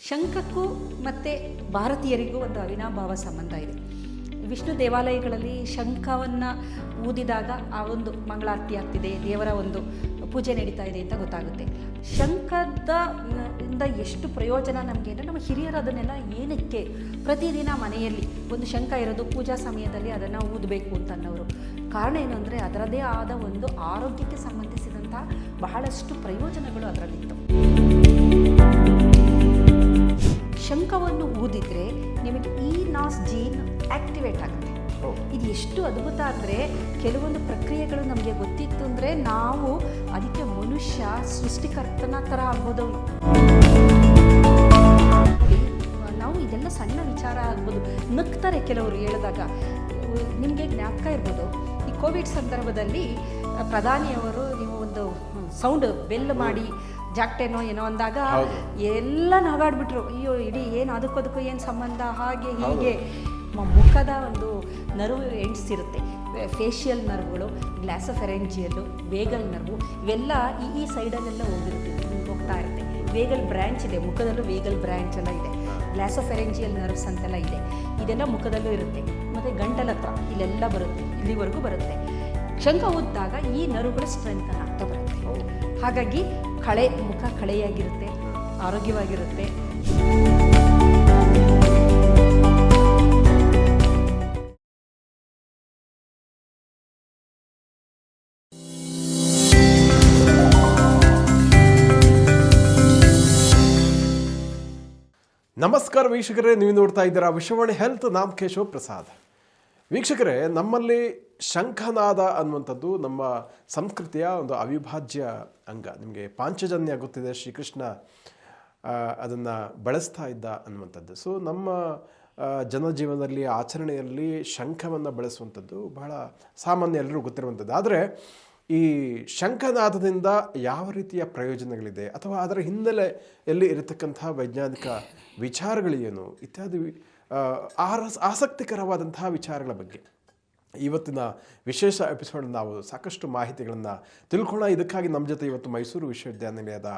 ಶಂಖಕ್ಕೂ ಮತ್ತು ಭಾರತೀಯರಿಗೂ ಒಂದು ಅವಿನಾಭಾವ ಸಂಬಂಧ ಇದೆ. ವಿಷ್ಣು ದೇವಾಲಯಗಳಲ್ಲಿ ಶಂಖವನ್ನು ಊದಿದಾಗ ಆ ಒಂದು ಮಂಗಳಾರತಿ ಆಗ್ತಿದೆ, ದೇವರ ಒಂದು ಪೂಜೆ ನಡೀತಾ ಇದೆ ಅಂತ ಗೊತ್ತಾಗುತ್ತೆ. ಶಂಖದ ಇಂದ ಎಷ್ಟು ಪ್ರಯೋಜನ ನಮಗೆ ಅಂದರೆ, ನಮ್ಮ ಹಿರಿಯರು ಅದನ್ನೆಲ್ಲ ಏನಕ್ಕೆ ಪ್ರತಿದಿನ ಮನೆಯಲ್ಲಿ ಒಂದು ಶಂಖ ಇರೋದು ಪೂಜಾ ಸಮಯದಲ್ಲಿ ಅದನ್ನು ಊದಬೇಕು ಅಂತ ಅನ್ನೋರು. ಕಾರಣ ಏನು ಅಂದರೆ, ಅದರದೇ ಆದ ಒಂದು ಆರೋಗ್ಯಕ್ಕೆ ಸಂಬಂಧಿಸಿದಂಥ ಬಹಳಷ್ಟು ಪ್ರಯೋಜನಗಳು ಅದರಲ್ಲಿತ್ತು. ಶಂಖವನ್ನು ಊದಿದರೆ ನಿಮಗೆ ಈ ನಾಸ್ ಜೀನ್ ಆಕ್ಟಿವೇಟ್ ಆಗುತ್ತೆ. ಇದು ಎಷ್ಟು ಅದ್ಭುತ ಅಂದರೆ, ಕೆಲವೊಂದು ಪ್ರಕ್ರಿಯೆಗಳು ನಮಗೆ ಗೊತ್ತಿತ್ತು ಅಂದರೆ ನಾವು ಅದಕ್ಕೆ ಮನುಷ್ಯ ಸೃಷ್ಟಿಕರ್ತನ ಥರ ಆಗ್ಬೋದು. ನಾವು ಇದೆಲ್ಲ ಸಣ್ಣ ವಿಚಾರ ಆಗ್ಬೋದು, ನಗ್ತಾರೆ ಕೆಲವರು ಹೇಳಿದಾಗ. ನಿಮಗೆ ಜ್ಞಾಪಕ ಇರ್ಬೋದು, ಈ ಕೋವಿಡ್ ಸಂದರ್ಭದಲ್ಲಿ ಪ್ರಧಾನಿಯವರು ನೀವು ಒಂದು ಸೌಂಡ್ ಬೆಲ್ ಮಾಡಿ ಜಾಕ್ಟೇನೋ ಏನೋ ಅಂದಾಗ ಎಲ್ಲ ನಗಾಡ್ಬಿಟ್ರು. ಅಯ್ಯೋ ಇಡೀ ಏನು ಅದಕ್ಕೂ ಏನು ಸಂಬಂಧ, ಹಾಗೆ ಹೀಗೆ. ಮುಖದ ಒಂದು ನರ್ವ್ ಎಂಡ್ಸ್ ಇರುತ್ತೆ, ಫೇಶಿಯಲ್ ನರ್ವ್ಗಳು, ಗ್ಲಾಸೋಫೆರೆಂಜಿಯಲ್ಲು, ವೇಗಲ್ ನರ್ವು, ಇವೆಲ್ಲ ಈ ಸೈಡಲ್ಲೆಲ್ಲ ಹೋಗ್ತಾ ಇರುತ್ತೆ. ವೇಗಲ್ ಬ್ರ್ಯಾಂಚ್ ಇದೆ, ಮುಖದಲ್ಲೂ ವೇಗಲ್ ಬ್ರ್ಯಾಂಚ್ ಎಲ್ಲ ಇದೆ. ಗ್ಲಾಸೋಫೆರೆಂಜಿಯಲ್ ನರ್ವ್ಸ್ ಅಂತೆಲ್ಲ ಇದೆ, ಇದೆಲ್ಲ ಮುಖದಲ್ಲೂ ಇರುತ್ತೆ. ಮತ್ತು ಗಂಟಲ ಹತ್ರ ಇಲ್ಲೆಲ್ಲ ಬರುತ್ತೆ, ಇಲ್ಲಿವರೆಗೂ ಬರುತ್ತೆ. ಶಂಖ ಊದಿದಾಗ ಈ ನರ್ವ್ಗಳು ಸ್ಟ್ರೆಂಥನ್ ಆಗ್ತಾ ಬರುತ್ತೆ. ಹಾಗಾಗಿ ಮುಖ ಕಳೆಯಾಗಿರುತ್ತೆ, ಆರೋಗ್ಯವಾಗಿರುತ್ತೆ. ನಮಸ್ಕಾರ ವೀಕ್ಷಕರೇ, ನೀವು ನೋಡ್ತಾ ಇದ್ದೀರಾ ವಿಶ್ವವಾಣಿ ಹೆಲ್ತ್. ನಾಮ್ ಕೇಶವ್ ಪ್ರಸಾದ್. ವೀಕ್ಷಕರೇ, ನಮ್ಮಲ್ಲಿ ಶಂಖನಾದ ಅನ್ನುವಂಥದ್ದು ನಮ್ಮ ಸಂಸ್ಕೃತಿಯ ಒಂದು ಅವಿಭಾಜ್ಯ ಅಂಗ. ನಿಮಗೆ ಪಾಂಚಜನ್ಯ ಗೊತ್ತಿದೆ, ಶ್ರೀಕೃಷ್ಣ ಅದನ್ನು ಬಳಸ್ತಾ ಇದ್ದ ಅನ್ನುವಂಥದ್ದು. ಸೊ ನಮ್ಮ ಜನಜೀವನದಲ್ಲಿ, ಆಚರಣೆಯಲ್ಲಿ ಶಂಖವನ್ನು ಬಳಸುವಂಥದ್ದು ಬಹಳ ಸಾಮಾನ್ಯ, ಎಲ್ಲರೂ ಗೊತ್ತಿರುವಂಥದ್ದು. ಆದರೆ ಈ ಶಂಖನಾದದಿಂದ ಯಾವ ರೀತಿಯ ಪ್ರಯೋಜನಗಳಿದೆ, ಅಥವಾ ಅದರ ಹಿನ್ನೆಲೆಯಲ್ಲಿ ಇರತಕ್ಕಂಥ ವೈಜ್ಞಾನಿಕ ವಿಚಾರಗಳೇನು ಇತ್ಯಾದಿ ಆಸಕ್ತಿಕರವಾದಂತಹ ವಿಚಾರಗಳ ಬಗ್ಗೆ ಇವತ್ತಿನ ವಿಶೇಷ ಎಪಿಸೋಡ್ ನಾವು ಸಾಕಷ್ಟು ಮಾಹಿತಿಗಳನ್ನು ತಿಳ್ಕೊಳ್ಳೋಣ. ಇದಕ್ಕಾಗಿ ನಮ್ಮ ಜೊತೆ ಇವತ್ತು ಮೈಸೂರು ವಿಶ್ವವಿದ್ಯಾನಿಲಯದ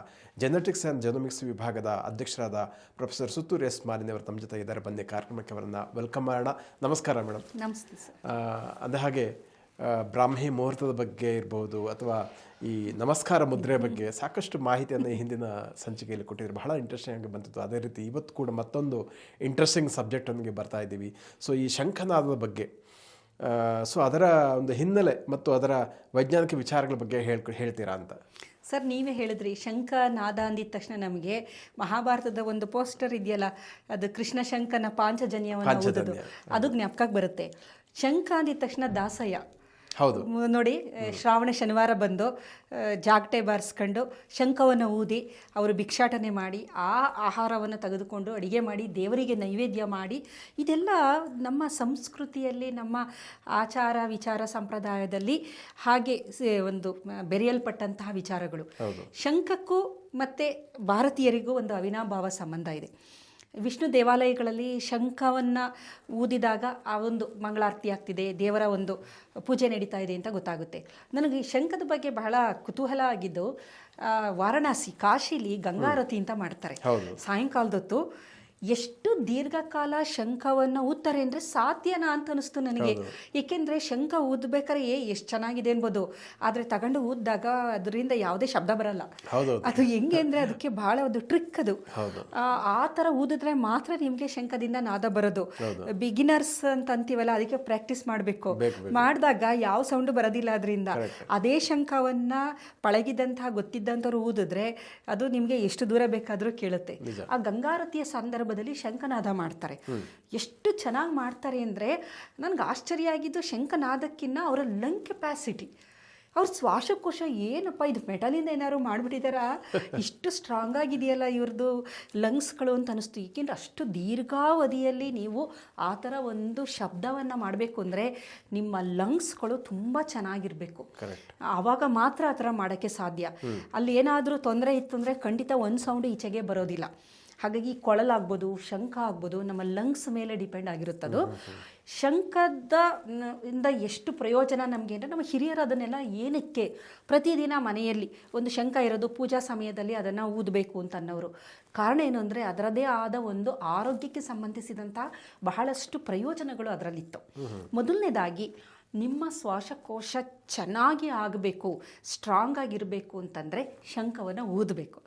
ಜೆನೆಟಿಕ್ಸ್ ಆ್ಯಂಡ್ ಜೆನೋಮಿಕ್ಸ್ ವಿಭಾಗದ ಅಧ್ಯಕ್ಷರಾದ ಪ್ರೊಫೆಸರ್ ಸುತ್ತೂರು ಎಸ್ ಮಾಲಿನಿಯವರು ನಮ್ಮ ಜೊತೆ ಇದ್ದಾರೆ. ಬನ್ನಿ ಕಾರ್ಯಕ್ರಮಕ್ಕೆ ಅವರನ್ನು ವೆಲ್ಕಮ್ ಮಾಡೋಣ. ನಮಸ್ಕಾರ ಮೇಡಮ್. ನಮಸ್ತೆ ಸರ್. ಅಂದ ಹಾಗೆ ಬ್ರಾಹ್ಮಿ ಮುಹೂರ್ತದ ಬಗ್ಗೆ ಇರ್ಬೋದು, ಅಥವಾ ಈ ನಮಸ್ಕಾರ ಮುದ್ರೆ ಬಗ್ಗೆ ಸಾಕಷ್ಟು ಮಾಹಿತಿಯನ್ನು ಹಿಂದಿನ ಸಂಚಿಕೆಯಲ್ಲಿ ಕೊಟ್ಟಿದ್ರು. ಬಹಳ ಇಂಟ್ರೆಸ್ಟಿಂಗ್ ಆಗಿ ಬಂತಿತ್ತು. ಅದೇ ರೀತಿ ಇವತ್ತು ಕೂಡ ಮತ್ತೊಂದು ಇಂಟ್ರೆಸ್ಟಿಂಗ್ ಸಬ್ಜೆಕ್ಟೊಂದಿಗೆ ಬರ್ತಾ ಇದ್ದೀವಿ. ಸೊ ಈ ಶಂಖನಾದದ ಬಗ್ಗೆ, ಸೊ ಅದರ ಒಂದು ಹಿನ್ನೆಲೆ ಮತ್ತು ಅದರ ವೈಜ್ಞಾನಿಕ ವಿಚಾರಗಳ ಬಗ್ಗೆ ಹೇಳ್ತೀರಾ ಅಂತ. ಸರ್, ನೀವೇ ಹೇಳಿದ್ರಿ ಶಂಖ ನಾದ ಅಂದಿದ ತಕ್ಷಣ ನಮಗೆ ಮಹಾಭಾರತದ ಒಂದು ಪೋಸ್ಟರ್ ಇದೆಯಲ್ಲ, ಅದು ಕೃಷ್ಣ ಶಂಖನ ಪಾಂಚಜನ್ಯವನ್ನು ಓದೋದು, ಅದು ಜ್ಞಾಪಕಕ್ಕೆ ಬರುತ್ತೆ. ಶಂಖ ಅಂದಿದ ತಕ್ಷಣ ದಾಸಯ್ಯ. ಹೌದು ನೋಡಿ, ಶ್ರಾವಣ ಶನಿವಾರ ಬಂದು ಜಾಗಟೆ ಬಾರಿಸ್ಕೊಂಡು ಶಂಖವನ್ನು ಊದಿ ಅವರು ಭಿಕ್ಷಾಟನೆ ಮಾಡಿ ಆ ಆಹಾರವನ್ನು ತೆಗೆದುಕೊಂಡು ಅಡುಗೆ ಮಾಡಿ ದೇವರಿಗೆ ನೈವೇದ್ಯ ಮಾಡಿ, ಇದೆಲ್ಲ ನಮ್ಮ ಸಂಸ್ಕೃತಿಯಲ್ಲಿ, ನಮ್ಮ ಆಚಾರ ವಿಚಾರ ಸಂಪ್ರದಾಯದಲ್ಲಿ ಹಾಗೆ ಒಂದು ಬೆರೆಯಲ್ಪಟ್ಟಂತಹ ವಿಚಾರಗಳು. ಶಂಖಕ್ಕೂ ಮತ್ತು ಭಾರತೀಯರಿಗೂ ಒಂದು ಅವಿನಾಭಾವ ಸಂಬಂಧ ಇದೆ. ವಿಷ್ಣು ದೇವಾಲಯಗಳಲ್ಲಿ ಶಂಖವನ್ನು ಊದಿದಾಗ ಆ ಒಂದು ಮಂಗಳಾರತಿ ಆಗ್ತಿದೆ, ದೇವರ ಒಂದು ಪೂಜೆ ನಡೀತಾ ಇದೆ ಅಂತ ಗೊತ್ತಾಗುತ್ತೆ. ನನಗೆ ಈ ಶಂಖದ ಬಗ್ಗೆ ಬಹಳ ಕುತೂಹಲ ಆಗಿದ್ದು, ವಾರಣಾಸಿ, ಕಾಶಿಲಿ ಗಂಗಾರತಿ ಅಂತ ಮಾಡ್ತಾರೆ ಸಾಯಂಕಾಲದೊತ್ತು. ಎಷ್ಟು ದೀರ್ಘಕಾಲ ಶಂಖವನ್ನು ಊದ್ತಾರೆ ಅಂದರೆ ಸಾಧ್ಯನಾ ಅಂತ ಅನಿಸ್ತು ನನಗೆ. ಏಕೆಂದರೆ ಶಂಖ ಊದ್ಬೇಕಾದ್ರೆ ಎಷ್ಟು ಚೆನ್ನಾಗಿದೆ ಅನ್ಬೋದು, ಆದರೆ ತಗೊಂಡು ಊದಿದಾಗ ಅದರಿಂದ ಯಾವುದೇ ಶಬ್ದ ಬರಲ್ಲ. ಅದು ಹೆಂಗೆ ಅಂದರೆ ಅದಕ್ಕೆ ಬಹಳ ಒಂದು ಟ್ರಿಕ್ ಅದು. ಆ ಥರ ಊದಿದ್ರೆ ಮಾತ್ರ ನಿಮಗೆ ಶಂಖದಿಂದ ನಾದ ಬರೋದು. ಬಿಗಿನರ್ಸ್ ಅಂತ ಅಂತೀವಲ್ಲ, ಅದಕ್ಕೆ ಪ್ರಾಕ್ಟೀಸ್ ಮಾಡಬೇಕು. ಮಾಡಿದಾಗ ಯಾವ ಸೌಂಡು ಬರೋದಿಲ್ಲ ಅದರಿಂದ. ಅದೇ ಶಂಖವನ್ನು ಪಳಗಿದಂತಹ ಗೊತ್ತಿದ್ದಂಥವ್ರು ಊದಿದ್ರೆ ಅದು ನಿಮಗೆ ಎಷ್ಟು ದೂರ ಬೇಕಾದರೂ ಕೇಳುತ್ತೆ. ಆ ಗಂಗಾರತಿಯ ಸಂದರ್ಭ ಶಂಖನಾದ ಮಾಡ್ತಾರೆ. ಎಷ್ಟು ಚೆನ್ನಾಗಿ ಮಾಡ್ತಾರೆ ಅಂದರೆ, ನನಗೆ ಆಶ್ಚರ್ಯ ಆಗಿದ್ದು ಶಂಖನಾದಕ್ಕಿಂತ ಅವರ ಲಂಗ್ ಕೆಪಾಸಿಟಿ, ಅವ್ರ ಶ್ವಾಸಕೋಶ ಏನಪ್ಪ ಇದು ಮೆಟಲಿಂದ ಏನಾದ್ರು ಮಾಡಿಬಿಟ್ಟಿದ್ದಾರಾ, ಇಷ್ಟು ಸ್ಟ್ರಾಂಗ್ ಆಗಿದೆಯಲ್ಲ ಇವ್ರದ್ದು ಲಂಗ್ಸ್ಗಳು ಅಂತ ಅನಿಸ್ತು. ಏಕೆಂದರೆ ಅಷ್ಟು ದೀರ್ಘಾವಧಿಯಲ್ಲಿ ನೀವು ಆ ಥರ ಒಂದು ಶಬ್ದವನ್ನು ಮಾಡಬೇಕು ಅಂದರೆ ನಿಮ್ಮ ಲಂಗ್ಸ್ಗಳು ತುಂಬ ಚೆನ್ನಾಗಿರಬೇಕು. ಆವಾಗ ಮಾತ್ರ ಆ ಥರ ಮಾಡೋಕ್ಕೆ ಸಾಧ್ಯ. ಅಲ್ಲಿ ಏನಾದರೂ ತೊಂದರೆ ಇತ್ತು ಅಂದರೆ ಖಂಡಿತ ಒಂದು ಸೌಂಡು ಈಚೆಗೆ ಬರೋದಿಲ್ಲ. ಹಾಗಾಗಿ ಕೊಳಲಾಗ್ಬೋದು, ಶಂಖ ಆಗ್ಬೋದು, ನಮ್ಮ ಲಂಗ್ಸ್ ಮೇಲೆ ಡಿಪೆಂಡ್ ಆಗಿರುತ್ತದು. ಶಂಖದ ಇಂದ ಎಷ್ಟು ಪ್ರಯೋಜನ ನಮಗೆ ಅಂದರೆ, ನಮ್ಮ ಹಿರಿಯರು ಅದನ್ನೆಲ್ಲ ಏನಕ್ಕೆ ಪ್ರತಿದಿನ ಮನೆಯಲ್ಲಿ ಒಂದು ಶಂಖ ಇರೋದು ಪೂಜಾ ಸಮಯದಲ್ಲಿ ಅದನ್ನು ಊದಬೇಕು ಅಂತ ಅನ್ನೋರು. ಕಾರಣ ಏನು ಅಂದರೆ, ಅದರದೇ ಆದ ಒಂದು ಆರೋಗ್ಯಕ್ಕೆ ಸಂಬಂಧಿಸಿದಂಥ ಬಹಳಷ್ಟು ಪ್ರಯೋಜನಗಳು ಅದರಲ್ಲಿತ್ತು. ಮೊದಲನೇದಾಗಿ ನಿಮ್ಮ ಶ್ವಾಸಕೋಶ ಚೆನ್ನಾಗಿ ಆಗಬೇಕು, ಸ್ಟ್ರಾಂಗ್ ಆಗಿರಬೇಕು ಅಂತಂದರೆ ಶಂಖವನ್ನು ಊದಬೇಕು.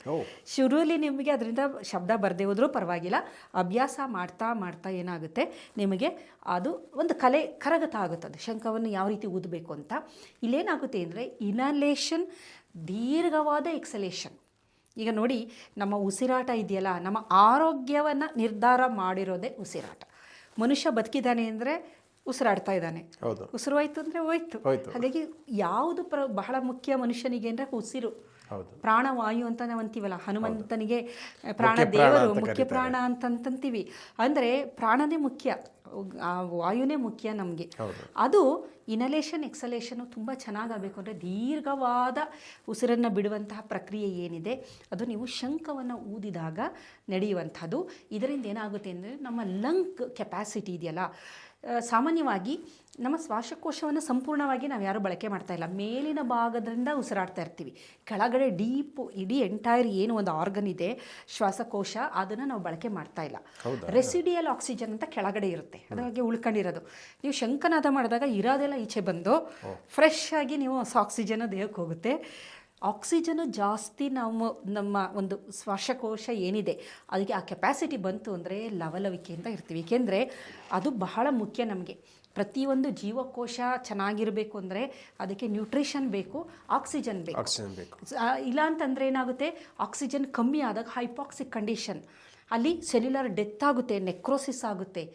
ಶುರುವಲ್ಲಿ ನಿಮಗೆ ಅದರಿಂದ ಶಬ್ದ ಬರದೇ ಹೋದರೂ ಪರವಾಗಿಲ್ಲ, ಅಭ್ಯಾಸ ಮಾಡ್ತಾ ಮಾಡ್ತಾ ಏನಾಗುತ್ತೆ, ನಿಮಗೆ ಅದು ಒಂದು ಕರಗತ ಆಗುತ್ತದೆ ಶಂಖವನ್ನು ಯಾವ ರೀತಿ ಊದಬೇಕು ಅಂತ. ಇಲ್ಲೇನಾಗುತ್ತೆ ಅಂದರೆ, ಇನಲೇಷನ್, ದೀರ್ಘವಾದ ಎಕ್ಸಲೇಷನ್. ಈಗ ನೋಡಿ, ನಮ್ಮ ಉಸಿರಾಟ ಇದೆಯಲ್ಲ, ನಮ್ಮ ಆರೋಗ್ಯವನ್ನು ನಿರ್ಧಾರ ಮಾಡಿರೋದೇ ಉಸಿರಾಟ. ಮನುಷ್ಯ ಬದುಕಿದ್ದಾನೆ ಅಂದರೆ ಉಸಿರಾಡ್ತಾ ಇದ್ದಾನೆ, ಉಸಿರು ಹೋಯ್ತು ಅಂದರೆ ಹೋಯ್ತು. ಹಾಗಾಗಿ ಯಾವುದು ಬಹಳ ಮುಖ್ಯ ಮನುಷ್ಯನಿಗೆ ಅಂದರೆ ಉಸಿರು, ಪ್ರಾಣವಾಯು ಅಂತ ನಾವು ಅಂತೀವಲ್ಲ. ಹನುಮಂತನಿಗೆ ಪ್ರಾಣ ದೇವರು, ಮುಖ್ಯ ಪ್ರಾಣ ಅಂತಂತೀವಿ. ಅಂದರೆ ಪ್ರಾಣನೇ ಮುಖ್ಯ, ಆ ವಾಯುನೇ ಮುಖ್ಯ ನಮಗೆ. ಅದು ಇನಲೇಷನ್ ಎಕ್ಸಲೇಷನು ತುಂಬ ಚೆನ್ನಾಗಬೇಕು ಅಂದರೆ, ದೀರ್ಘವಾದ ಉಸಿರನ್ನು ಬಿಡುವಂತಹ ಪ್ರಕ್ರಿಯೆ ಏನಿದೆ ಅದು ನೀವು ಶಂಖವನ್ನು ಊದಿದಾಗ ನಡೆಯುವಂಥದ್ದು. ಇದರಿಂದ ಏನಾಗುತ್ತೆ ಅಂದರೆ, ನಮ್ಮ ಲಂಗ್ ಕೆಪಾಸಿಟಿ ಇದೆಯಲ್ಲ, ಸಾಮಾನ್ಯವಾಗಿ ನಮ್ಮ ಶ್ವಾಸಕೋಶವನ್ನು ಸಂಪೂರ್ಣವಾಗಿ ನಾವು ಯಾರೂ ಬಳಕೆ ಮಾಡ್ತಾ ಇಲ್ಲ. ಮೇಲಿನ ಭಾಗದಿಂದ ಉಸಿರಾಡ್ತಾ ಇರ್ತೀವಿ, ಕೆಳಗಡೆ ಡೀಪು ಇಡೀ ಎಂಟೈರ್ ಏನು ಒಂದು ಆರ್ಗನ್ ಇದೆ ಶ್ವಾಸಕೋಶ, ಅದನ್ನು ನಾವು ಬಳಕೆ ಮಾಡ್ತಾ ಇಲ್ಲ. ರೆಸಿಡಿಯಲ್ ಆಕ್ಸಿಜನ್ ಅಂತ ಕೆಳಗಡೆ ಇರುತ್ತೆ, ಅದಾಗಿ ಉಳ್ಕೊಂಡಿರೋದು. ನೀವು ಶಂಖನಾದ ಮಾಡಿದಾಗ ಇರೋದೆಲ್ಲ ಈಚೆ ಬಂದು ಫ್ರೆಶ್ ಆಗಿ ನೀವು ಆಕ್ಸಿಜನ್ ದೇಹಕ್ಕೆ ಹೋಗುತ್ತೆ. ಆಕ್ಸಿಜನು ಜಾಸ್ತಿ ನಮ್ಮ ಒಂದು ಶ್ವಾಸಕೋಶ ಏನಿದೆ ಅದಕ್ಕೆ ಆ ಕೆಪಾಸಿಟಿ ಬಂತು ಅಂದರೆ ಲವಲವಿಕೆಯಿಂದ ಇರ್ತೀವಿ. ಏಕೆಂದರೆ ಅದು ಬಹಳ ಮುಖ್ಯ ನಮಗೆ. ಪ್ರತಿಯೊಂದು ಜೀವಕೋಶ ಚೆನ್ನಾಗಿರಬೇಕು ಅಂದರೆ ಅದಕ್ಕೆ ನ್ಯೂಟ್ರಿಷನ್ ಬೇಕು, ಆಕ್ಸಿಜನ್ ಬೇಕು. ಇಲ್ಲ ಅಂತಂದರೆ ಏನಾಗುತ್ತೆ, ಆಕ್ಸಿಜನ್ ಕಮ್ಮಿ ಆದಾಗ ಹೈಪಾಕ್ಸಿಕ್ ಕಂಡೀಷನ್, ಅಲ್ಲಿ ಸೆಲ್ಯುಲರ್ ಡೆತ್ ಆಗುತ್ತೆ, ನೆಕ್ರೋಸಿಸ್ ಆಗುತ್ತೆ.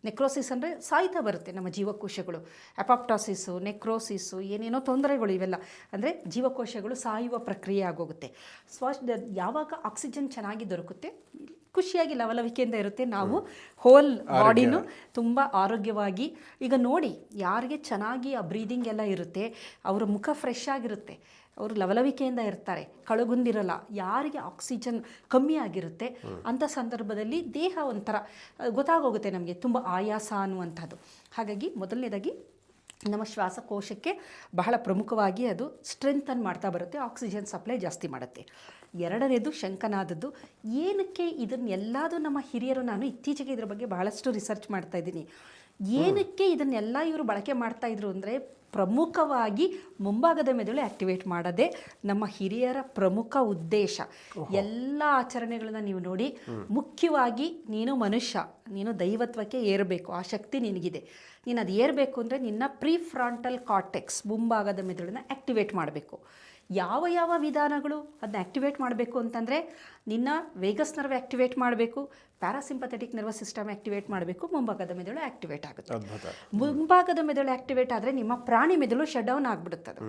ನೆಕ್ರೋಸಿಸ್ ಅಂದರೆ ಸಾಯ್ತಾ ಬರುತ್ತೆ ನಮ್ಮ ಜೀವಕೋಶಗಳು. ಅಪಾಪ್ಟಾಸಿಸು, ನೆಕ್ರೋಸಿಸು, ಏನೇನೋ ತೊಂದರೆಗಳು ಇವೆಲ್ಲ ಅಂದರೆ ಜೀವಕೋಶಗಳು ಸಾಯುವ ಪ್ರಕ್ರಿಯೆ ಆಗೋಗುತ್ತೆ. ಯಾವಾಗ ಆಕ್ಸಿಜನ್ ಚೆನ್ನಾಗಿ ದೊರಕುತ್ತೆ, ಖುಷಿಯಾಗಿ ಲವಲವಿಕೆಯಿಂದ ಇರುತ್ತೆ, ನಾವು ಹೋಲ್ ಬಾಡಿನೂ ತುಂಬ ಆರೋಗ್ಯವಾಗಿ. ಈಗ ನೋಡಿ, ಯಾರಿಗೆ ಚೆನ್ನಾಗಿ ಆ ಬ್ರೀದಿಂಗ್ ಎಲ್ಲ ಇರುತ್ತೆ ಅವರ ಮುಖ ಫ್ರೆಶ್ ಆಗಿರುತ್ತೆ, ಅವರು ಲವಲವಿಕೆಯಿಂದ ಇರ್ತಾರೆ, ಕಳಗುಂದಿರಲ್ಲ. ಯಾರಿಗೆ ಆಕ್ಸಿಜನ್ ಕಮ್ಮಿ ಆಗಿರುತ್ತೆ ಅಂಥ ಸಂದರ್ಭದಲ್ಲಿ ದೇಹ ಒಂಥರ ಗೊತ್ತಾಗೋಗುತ್ತೆ ನಮಗೆ, ತುಂಬ ಆಯಾಸ ಅನ್ನುವಂಥದ್ದು. ಹಾಗಾಗಿ ಮೊದಲನೇದಾಗಿ ನಮ್ಮ ಶ್ವಾಸಕೋಶಕ್ಕೆ ಬಹಳ ಪ್ರಮುಖವಾಗಿ ಅದು ಸ್ಟ್ರೆಂಥನ್ ಮಾಡ್ತಾ ಬರುತ್ತೆ, ಆಕ್ಸಿಜನ್ ಸಪ್ಲೈ ಜಾಸ್ತಿ ಮಾಡುತ್ತೆ. ಎರಡನೇದು ಶಂಖನಾದದ್ದು. ಏನಕ್ಕೆ ಇದನ್ನೆಲ್ಲದು ನಮ್ಮ ಹಿರಿಯರು, ನಾನು ಇತ್ತೀಚೆಗೆ ಇದ್ರ ಬಗ್ಗೆ ಬಹಳಷ್ಟು ರಿಸರ್ಚ್ ಮಾಡ್ತಾ ಇದ್ದೀನಿ, ಏನಕ್ಕೆ ಇದನ್ನೆಲ್ಲ ಇವರು ಬಳಕೆ ಮಾಡ್ತಾಯಿದ್ರು ಅಂದರೆ, ಪ್ರಮುಖವಾಗಿ ಮುಂಭಾಗದ ಮೆದುಳು ಆ್ಯಕ್ಟಿವೇಟ್ ಮಾಡೋದೇ ನಮ್ಮ ಹಿರಿಯರ ಪ್ರಮುಖ ಉದ್ದೇಶ. ಎಲ್ಲ ಆಚರಣೆಗಳನ್ನ ನೀವು ನೋಡಿ, ಮುಖ್ಯವಾಗಿ ನೀನು ಮನುಷ್ಯ, ನೀನು ದೈವತ್ವಕ್ಕೆ ಏರಬೇಕು, ಆ ಶಕ್ತಿ ನಿನಗಿದೆ. ನೀನು ಅದು ಏರಬೇಕು ಅಂದರೆ ನಿನ್ನ ಪ್ರೀಫ್ರಾಂಟಲ್ ಕಾರ್ಟೆಕ್ಸ್, ಮುಂಭಾಗದ ಮೆದುಳನ್ನ ಆ್ಯಕ್ಟಿವೇಟ್ ಮಾಡಬೇಕು. ಯಾವ ಯಾವ ವಿಧಾನಗಳು ಅದನ್ನ ಆ್ಯಕ್ಟಿವೇಟ್ ಮಾಡಬೇಕು ಅಂತಂದರೆ, ನಿನ್ನ ವೇಗಸ್ ನರ್ವ್ ಆ್ಯಕ್ಟಿವೇಟ್ ಮಾಡಬೇಕು, ಪ್ಯಾರಾಸಿಂಪಥೆಟಿಕ್ ನರ್ವಸ್ ಸಿಸ್ಟಮ್ ಆ್ಯಕ್ಟಿವೇಟ್ ಮಾಡಬೇಕು, ಮುಂಭಾಗದ ಮೆದುಳು ಆ್ಯಕ್ಟಿವೇಟ್ ಆಗುತ್ತೆ. ಮುಂಭಾಗದ ಮೆದುಳು ಆ್ಯಕ್ಟಿವೇಟ್ ಆದರೆ ನಿಮ್ಮ ಪ್ರಾಣಿ ಮೆದುಳು ಶಟ್ ಡೌನ್ ಆಗಿಬಿಡುತ್ತದೆ.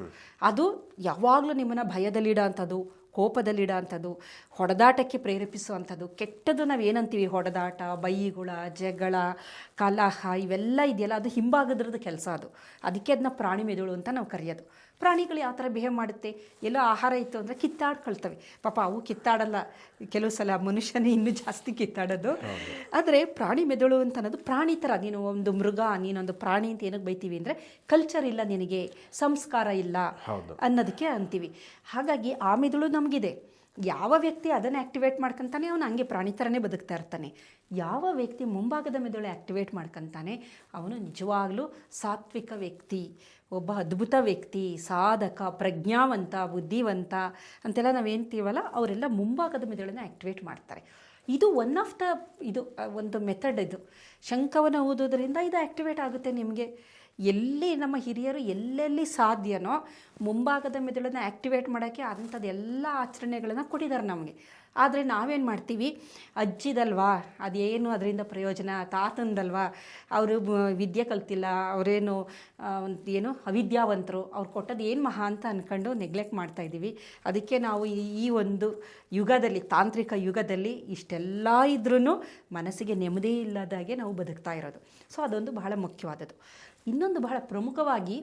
ಅದು ಯಾವಾಗಲೂ ನಿಮ್ಮನ್ನು ಭಯದಲ್ಲಿಡೋ ಅಂಥದ್ದು, ಕೋಪದಲ್ಲಿಡೋ ಅಂಥದ್ದು, ಹೊಡೆದಾಟಕ್ಕೆ ಪ್ರೇರೇಪಿಸುವಂಥದ್ದು, ಕೆಟ್ಟದ್ದು ನಾವು ಏನಂತೀವಿ, ಹೊಡೆದಾಟ, ಬೈಗುಳ, ಜಗಳ, ಕಲಹ ಇವೆಲ್ಲ ಇದೆಯಲ್ಲ, ಅದು ಹಿಂಭಾಗದ್ರದ್ದು ಕೆಲಸ. ಅದಕ್ಕೆ ಅದನ್ನ ಪ್ರಾಣಿ ಮೆದುಳು ಅಂತ ನಾವು ಕರೆಯೋದು. ಪ್ರಾಣಿಗಳು ಯಾವ ಥರ ಬಿಹೇವ್ ಮಾಡುತ್ತೆ, ಎಲ್ಲೋ ಆಹಾರ ಇತ್ತು ಅಂದರೆ ಕಿತ್ತಾಡ್ಕೊಳ್ತವೆ. ಪಾಪ ಅವು ಕಿತ್ತಾಡಲ್ಲ, ಕೆಲವು ಸಲ ಮನುಷ್ಯನೇ ಇನ್ನೂ ಜಾಸ್ತಿ ಕಿತ್ತಾಡೋದು. ಆದರೆ ಪ್ರಾಣಿ ಮೆದುಳು ಅಂತ ಅನ್ನೋದು ಪ್ರಾಣಿ ಥರ. ನೀನು ಒಂದು ಮೃಗ, ನೀನೊಂದು ಪ್ರಾಣಿ ಅಂತ ಏನಕ್ಕೆ ಬೈತೀವಿ ಅಂದರೆ, ಕಲ್ಚರ್ ಇಲ್ಲ ನಿನಗೆ, ಸಂಸ್ಕಾರ ಇಲ್ಲ ಅನ್ನೋದಕ್ಕೆ ಅಂತೀವಿ. ಹಾಗಾಗಿ ಆ ಮೆದುಳು ನಮಗಿದೆ. ಯಾವ ವ್ಯಕ್ತಿ ಅದನ್ನು ಆ್ಯಕ್ಟಿವೇಟ್ ಮಾಡ್ಕೊತಾನೆ ಅವನು ಹಂಗೆ ಪ್ರಾಣಿ ಥರನೇ ಬದುಕ್ತಾ ಇರ್ತಾನೆ. ಯಾವ ವ್ಯಕ್ತಿ ಮುಂಭಾಗದ ಮೆದುಳು ಆ್ಯಕ್ಟಿವೇಟ್ ಮಾಡ್ಕೊತಾನೆ ಅವನು ನಿಜವಾಗ್ಲೂ ಸಾತ್ವಿಕ ವ್ಯಕ್ತಿ, ಒಬ್ಬ ಅದ್ಭುತ ವ್ಯಕ್ತಿ, ಸಾಧಕ, ಪ್ರಜ್ಞಾವಂತ, ಬುದ್ಧಿವಂತ ಅಂತೆಲ್ಲ ನಾವೇಂತೀವಲ್ಲ, ಅವರೆಲ್ಲ ಮುಂಭಾಗದ ಮೆದುಳನ್ನು ಆ್ಯಕ್ಟಿವೇಟ್ ಮಾಡ್ತಾರೆ. ಇದು ಒನ್ ಆಫ್ ದ ಒಂದು ಮೆಥಡ್. ಇದು ಶಂಖವನ್ನು ಊದೋದ್ರಿಂದ ಇದು ಆ್ಯಕ್ಟಿವೇಟ್ ಆಗುತ್ತೆ ನಿಮಗೆ. ಎಲ್ಲಿ ನಮ್ಮ ಹಿರಿಯರು ಎಲ್ಲೆಲ್ಲಿ ಸಾಧ್ಯನೋ ಮುಂಭಾಗದ ಮೆದುಳನ್ನು ಆ್ಯಕ್ಟಿವೇಟ್ ಮಾಡೋಕ್ಕೆ ಅಂಥದ್ದು ಎಲ್ಲ ಆಚರಣೆಗಳನ್ನು ಕೊಟ್ಟಿದ್ದಾರೆ ನಮಗೆ. ಆದರೆ ನಾವೇನು ಮಾಡ್ತೀವಿ, ಅಜ್ಜಿದಲ್ವಾ ಅದೇನು ಅದರಿಂದ ಪ್ರಯೋಜನ, ತಾತಂದಲ್ವಾ ಅವರು ವಿದ್ಯೆ ಕಲ್ತಿಲ್ಲ, ಅವರೇನು ಏನು ಅವಿದ್ಯಾವಂತರು, ಅವ್ರು ಕೊಟ್ಟದ್ದು ಏನು ಮಹಾ ಅಂತ ಅಂದ್ಕೊಂಡು ನೆಗ್ಲೆಕ್ಟ್ ಮಾಡ್ತಾಯಿದ್ದೀವಿ. ಅದಕ್ಕೆ ನಾವು ಈ ಒಂದು ಯುಗದಲ್ಲಿ, ತಾಂತ್ರಿಕ ಯುಗದಲ್ಲಿ ಇಷ್ಟೆಲ್ಲ ಇದ್ರೂ ಮನಸ್ಸಿಗೆ ನೆಮ್ಮದಿ ಇಲ್ಲದಾಗೆ ನಾವು ಬದುಕ್ತಾ ಇರೋದು. ಸೊ ಅದೊಂದು ಬಹಳ ಮುಖ್ಯವಾದದ್ದು. ಇನ್ನೊಂದು ಬಹಳ ಪ್ರಮುಖವಾಗಿ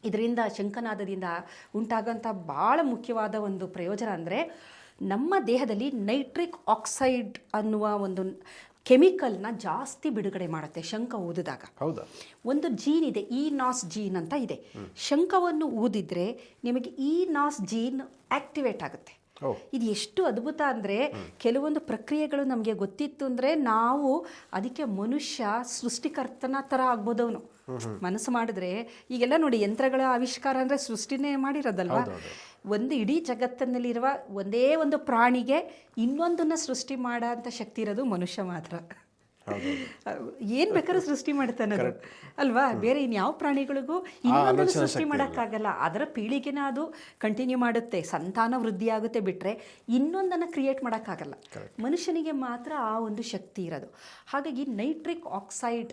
ಇದರಿಂದ, ಶಂಖನಾದದಿಂದ ಉಂಟಾಗೋಂಥ ಭಾಳ ಮುಖ್ಯವಾದ ಒಂದು ಪ್ರಯೋಜನ ಅಂದರೆ, ನಮ್ಮ ದೇಹದಲ್ಲಿ ನೈಟ್ರಿಕ್ ಆಕ್ಸೈಡ್ ಅನ್ನುವ ಒಂದು ಕೆಮಿಕಲ್ನ ಜಾಸ್ತಿ ಬಿಡುಗಡೆ ಮಾಡುತ್ತೆ ಶಂಖ ಊದಿದಾಗ. ಹೌದಾ? ಒಂದು ಜೀನ್ ಇದೆ, ಈ ನಾಸ್ ಜೀನ್ ಅಂತ ಇದೆ. ಶಂಖವನ್ನು ಊದಿದ್ರೆ ನಿಮಗೆ ಈ ನಾಸ್ ಜೀನ್ ಆಕ್ಟಿವೇಟ್ ಆಗುತ್ತೆ. ಇದು ಎಷ್ಟು ಅದ್ಭುತ ಅಂದರೆ, ಕೆಲವೊಂದು ಪ್ರಕ್ರಿಯೆಗಳು ನಮಗೆ ಗೊತ್ತಿತ್ತು ಅಂದರೆ ನಾವು ಅದಕ್ಕೆ ಮನುಷ್ಯ ಸೃಷ್ಟಿಕರ್ತನ ಥರ ಆಗ್ಬೋದವನು ಮನಸ್ಸು ಮಾಡಿದ್ರೆ. ಈಗೆಲ್ಲ ನೋಡಿ, ಯಂತ್ರಗಳ ಆವಿಷ್ಕಾರ ಅಂದರೆ ಸೃಷ್ಟಿನೇ ಮಾಡಿರೋದಲ್ವಾ. ಒಂದು ಇಡೀ ಜಗತ್ತಿನಲ್ಲಿರುವ ಒಂದೇ ಒಂದು ಪ್ರಾಣಿಗೆ ಇನ್ನೊಂದನ್ನು ಸೃಷ್ಟಿ ಮಾಡೋ ಅಂಥ ಶಕ್ತಿ ಇರೋದು ಮನುಷ್ಯ ಮಾತ್ರ. ಏನ್ ಬೇಕಾದ್ರೂ ಸೃಷ್ಟಿ ಮಾಡ್ತಾನೆ ಅಲ್ವಾ. ಬೇರೆ ಇನ್ಯಾವ ಪ್ರಾಣಿಗಳಿಗೂ ಇನ್ನೊಂದನ್ನು ಸೃಷ್ಟಿ ಮಾಡೋಕ್ಕಾಗಲ್ಲ. ಅದರ ಪೀಳಿಗೆನ ಅದು ಕಂಟಿನ್ಯೂ ಮಾಡುತ್ತೆ, ಸಂತಾನ ವೃದ್ಧಿ ಆಗುತ್ತೆ, ಬಿಟ್ರೆ ಇನ್ನೊಂದನ್ನು ಕ್ರಿಯೇಟ್ ಮಾಡೋಕ್ಕಾಗಲ್ಲ. ಮನುಷ್ಯನಿಗೆ ಮಾತ್ರ ಆ ಒಂದು ಶಕ್ತಿ ಇರೋದು. ಹಾಗಾಗಿ ನೈಟ್ರಿಕ್ ಆಕ್ಸೈಡ್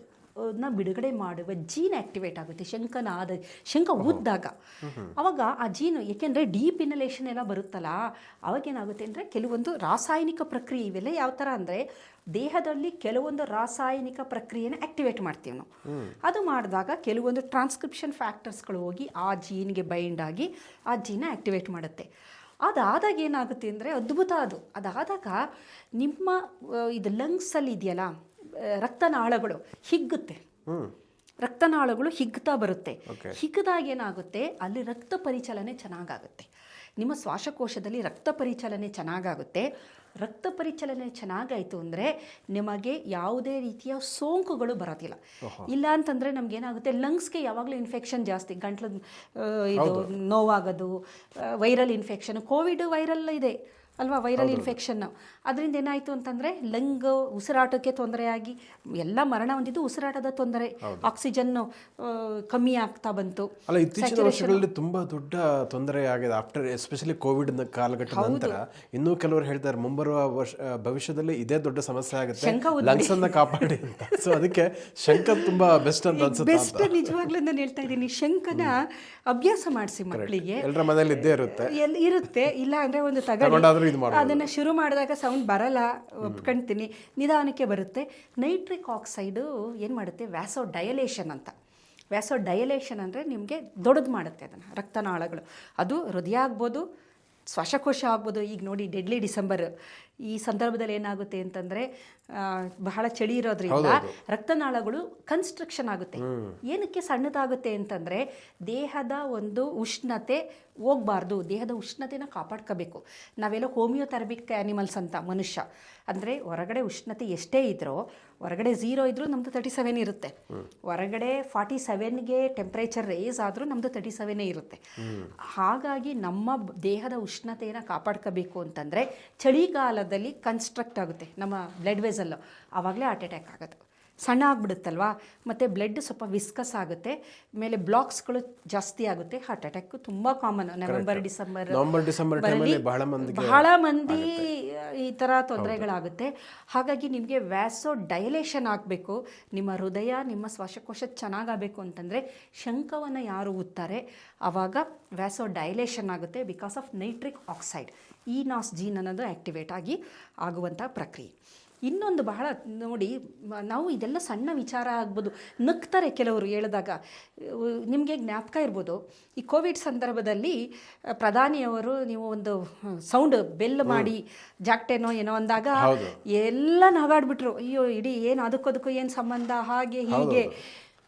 ನ ಬಿಡುಗಡೆ ಮಾಡುವ ಜೀನ್ ಆಕ್ಟಿವೇಟ್ ಆಗುತ್ತೆ ಶಂಖ ಊದ್ದಾಗ. ಅವಾಗ ಆ ಜೀನು, ಏಕೆಂದರೆ ಡೀಪ್ ಇನಲೇಷನ್ ಎಲ್ಲ ಬರುತ್ತಲ್ಲ, ಅವಾಗೇನಾಗುತ್ತೆ ಅಂದರೆ ಕೆಲವೊಂದು ರಾಸಾಯನಿಕ ಪ್ರಕ್ರಿಯೆ, ಇವೆಲ್ಲ ಯಾವ ಥರ ಅಂದರೆ ದೇಹದಲ್ಲಿ ಕೆಲವೊಂದು ರಾಸಾಯನಿಕ ಪ್ರಕ್ರಿಯೆನ ಆಕ್ಟಿವೇಟ್ ಮಾಡ್ತೀವಿ ನಾವು. ಅದು ಮಾಡಿದಾಗ ಕೆಲವೊಂದು ಟ್ರಾನ್ಸ್ಕ್ರಿಪ್ಷನ್ ಫ್ಯಾಕ್ಟರ್ಸ್ಗಳು ಹೋಗಿ ಆ ಜೀನ್ಗೆ ಬೈಂಡ್ ಆಗಿ ಆ ಜೀನ ಆಕ್ಟಿವೇಟ್ ಮಾಡುತ್ತೆ. ಅದಾದಾಗ ಏನಾಗುತ್ತೆ ಅಂದರೆ ಅದ್ಭುತ. ಅದಾದಾಗ ನಿಮ್ಮ ಇದು ಲಂಗ್ಸಲ್ಲಿ ಇದೆಯಲ್ಲ, ರಕ್ತನಾಳಗಳು ಹಿಗ್ಗುತ್ತೆ, ರಕ್ತನಾಳಗಳು ಹಿಗ್ತಾ ಬರುತ್ತೆ. ಹಿಗ್ಗದಾಗ ಏನಾಗುತ್ತೆ, ಅಲ್ಲಿ ರಕ್ತ ಪರಿಚಲನೆ ಚೆನ್ನಾಗಾಗುತ್ತೆ. ನಿಮ್ಮ ಶ್ವಾಸಕೋಶದಲ್ಲಿ ರಕ್ತ ಪರಿಚಲನೆ ಚೆನ್ನಾಗಾಗುತ್ತೆ. ರಕ್ತ ಪರಿಚಲನೆ ಚೆನ್ನಾಗಾಯಿತು ಅಂದರೆ ನಿಮಗೆ ಯಾವುದೇ ರೀತಿಯ ಸೋಂಕುಗಳು ಬರೋದಿಲ್ಲ. ಇಲ್ಲ ಅಂತಂದರೆ ನಮಗೇನಾಗುತ್ತೆ, ಲಂಗ್ಸ್ಗೆ ಯಾವಾಗಲೂ ಇನ್ಫೆಕ್ಷನ್ ಜಾಸ್ತಿ, ಗಂಟ್ಲು ಇದು ನೋವಾಗೋದು, ವೈರಲ್ ಇನ್ಫೆಕ್ಷನ್. ಕೋವಿಡ್ ವೈರಲ್ ಇದೆ ಅಲ್ವಾ, ವೈರಲ್ ಇನ್ಫೆಕ್ಷನ್. ಅದರಿಂದ ಏನಾಯಿತು ಅಂತಂದರೆ ಲಂಗ್ ಉಸಿರಾಟಕ್ಕೆ ತೊಂದರೆಯಾಗಿ ಎಲ್ಲ ಮರಣ ಹೊಂದಿದ್ದು ಉಸಿರಾಟದ ತೊಂದರೆ, ಆಕ್ಸಿಜನ್ ಕಮ್ಮಿ ಆಗ್ತಾ ಬಂತು. ಅಲ್ಲ, ಇತ್ತೀಚಿನ ವರ್ಷಗಳಲ್ಲಿ ತುಂಬಾ ದೊಡ್ಡ ತೊಂದರೆ ಆಗಿದೆ ಆಫ್ಟರ್ ಎಸ್ಪೆಷಲಿ ಕೋವಿಡ್ ಕಾಲಘಟ್ಟದ ನಂತರ. ಇನ್ನೂ ಕೆಲವರು ಹೇಳ್ತಾರೆ ಮುಂಬರುವ ಭವಿಷ್ಯದಲ್ಲಿ ಇದೇ ದೊಡ್ಡ ಸಮಸ್ಯೆ ಆಗುತ್ತೆ, ಲಂಗ್ಸ್ ಅನ್ನ ಕಾಪಾಡಿ ಅಂತ. ಸೊ ಅದಕ್ಕೆ ಶಂಖ ತುಂಬಾ ಬೆಸ್ಟ್ ಅಂತ ಅನ್ಸುತ್ತೆ. ಬೆಸ್ಟ್, ನಿಜವಾಗ್ಲೂ ನಾನು ಹೇಳ್ತಾ ಇದ್ದೀನಿ. ಶಂಖನ ಅಭ್ಯಾಸ ಮಾಡಿಸಿ ಮಕ್ಕಳಿಗೆ. ಎಲ್ಲರ ಮನೇಲಿ ಇದ್ದೇ ಇರುತ್ತೆ. ಇಲ್ಲ ಅಂದ್ರೆ ಒಂದು ತಗೊಂಡು ಅದನ್ನ ಶುರು ಮಾಡಿದಾಗ ಸೌಂಡ್ ಬರಲ್ಲ, ಒಪ್ಕೊಂತೀನಿ, ನಿಧಾನಕ್ಕೆ ಬರುತ್ತೆ. ನೈಟ್ರಿಕ್ ಆಕ್ಸೈಡು ಏನು ಮಾಡುತ್ತೆ, ವ್ಯಾಸೋಡಯಲೇಷನ್ ಅಂತ. ವ್ಯಾಸೋಡಯಲೇಷನ್ ಅಂದರೆ ನಿಮಗೆ ದೊಡ್ಡದು ಮಾಡುತ್ತೆ ಅದನ್ನು, ರಕ್ತನಾಳಗಳು. ಅದು ಹೃದಯ ಆಗ್ಬೋದು, ಶ್ವಾಸಕೋಶ ಆಗ್ಬೋದು. ಈಗ ನೋಡಿ, ಡೆಡ್ಲಿ ಡಿಸೆಂಬರ್ ಈ ಸಂದರ್ಭದಲ್ಲಿ ಏನಾಗುತ್ತೆ ಅಂತಂದರೆ, ಬಹಳ ಚಳಿ ಇರೋದ್ರಿಂದ ರಕ್ತನಾಳಗಳು ಕನ್ಸ್ಟ್ರಕ್ಷನ್ ಆಗುತ್ತೆ. ಏನಕ್ಕೆ ಸಣ್ಣದಾಗುತ್ತೆ ಅಂತಂದರೆ, ದೇಹದ ಒಂದು ಉಷ್ಣತೆ ಹೋಗಬಾರ್ದು, ದೇಹದ ಉಷ್ಣತೆನ ಕಾಪಾಡ್ಕೋಬೇಕು. ನಾವೆಲ್ಲ ಹೋಮಿಯೋಥೆರಪಿಕ್ ಆ್ಯನಿಮಲ್ಸ್ ಅಂತ ಮನುಷ್ಯ. ಅಂದರೆ ಹೊರಗಡೆ ಉಷ್ಣತೆ ಎಷ್ಟೇ ಇದ್ರೂ, ಹೊರಗಡೆ 0 ಇದ್ರೂ ನಮ್ಮದು 37 ಇರುತ್ತೆ, ಹೊರಗಡೆ 47ಗೆ ಟೆಂಪ್ರೇಚರ್ ರೇಸ್ ಆದರೂ ನಮ್ಮದು 37 ಇರುತ್ತೆ. ಹಾಗಾಗಿ ನಮ್ಮ ದೇಹದ ಉಷ್ಣತೆಯನ್ನು ಕಾಪಾಡ್ಕೋಬೇಕು ಅಂತಂದರೆ ಚಳಿಗಾಲದಲ್ಲಿ ಕನ್ಸ್ಟ್ರಕ್ಟ್ ಆಗುತ್ತೆ ನಮ್ಮ ಬ್ಲಡ್ ವೆಸಲ್ಲು, ಆವಾಗಲೇ ಹಾರ್ಟ್ ಅಟ್ಯಾಕ್ ಆಗೋದು. ಸಣ್ಣ ಆಗಿಬಿಡುತ್ತಲ್ವಾ, ಮತ್ತು ಬ್ಲಡ್ ಸ್ವಲ್ಪ ವಿಸ್ಕಸ್ ಆಗುತ್ತೆ, ಮೇಲೆ ಬ್ಲಾಕ್ಸ್ಗಳು ಜಾಸ್ತಿ ಆಗುತ್ತೆ. ಹಾರ್ಟ್ ಅಟ್ಯಾಕ್ ತುಂಬ ಕಾಮನ್. ನವೆಂಬರ್ ಡಿಸೆಂಬರ್ ಬಹಳ ಮಂದಿ ಈ ಥರ ತೊಂದರೆಗಳಾಗುತ್ತೆ. ಹಾಗಾಗಿ ನಿಮಗೆ ವ್ಯಾಸೋ ಡೈಲೇಷನ್ ಆಗಬೇಕು, ನಿಮ್ಮ ಹೃದಯ, ನಿಮ್ಮ ಶ್ವಾಸಕೋಶ ಚೆನ್ನಾಗಬೇಕು ಅಂತಂದರೆ ಶಂಖವನ್ನು ಯಾರು ಊದ್ತಾರೆ ಆವಾಗ ವ್ಯಾಸೋ ಡೈಲೇಷನ್ ಆಗುತ್ತೆ. ಬಿಕಾಸ್ ಆಫ್ ನೈಟ್ರಿಕ್ ಆಕ್ಸೈಡ್, ಈ ನಾಸ್ ಜೀನ್ ಅನ್ನೋದು ಆ್ಯಕ್ಟಿವೇಟ್ ಆಗಿ ಆಗುವಂಥ ಪ್ರಕ್ರಿಯೆ. ಇನ್ನೊಂದು ಬಹಳ ನೋಡಿ, ನಾವು ಇದೆಲ್ಲ ಸಣ್ಣ ವಿಚಾರ ಆಗ್ಬೋದು, ನಗ್ತಾರೆ ಕೆಲವರು ಹೇಳಿದಾಗ. ನಿಮಗೆ ಜ್ಞಾಪಕ ಇರ್ಬೋದು, ಈ ಕೋವಿಡ್ ಸಂದರ್ಭದಲ್ಲಿ ಪ್ರಧಾನಿಯವರು ನೀವು ಒಂದು ಸೌಂಡ್ ಬೆಲ್ ಮಾಡಿ ಜಾಕ್ಟೇನೋ ಏನೋ ಅಂದಾಗ ಎಲ್ಲ ನಗಾಡ್ಬಿಟ್ರು. ಅಯ್ಯೋ, ಇಡೀ ಏನು ಅದಕ್ಕೂ ಏನು ಸಂಬಂಧ, ಹಾಗೆ ಹೀಗೆ.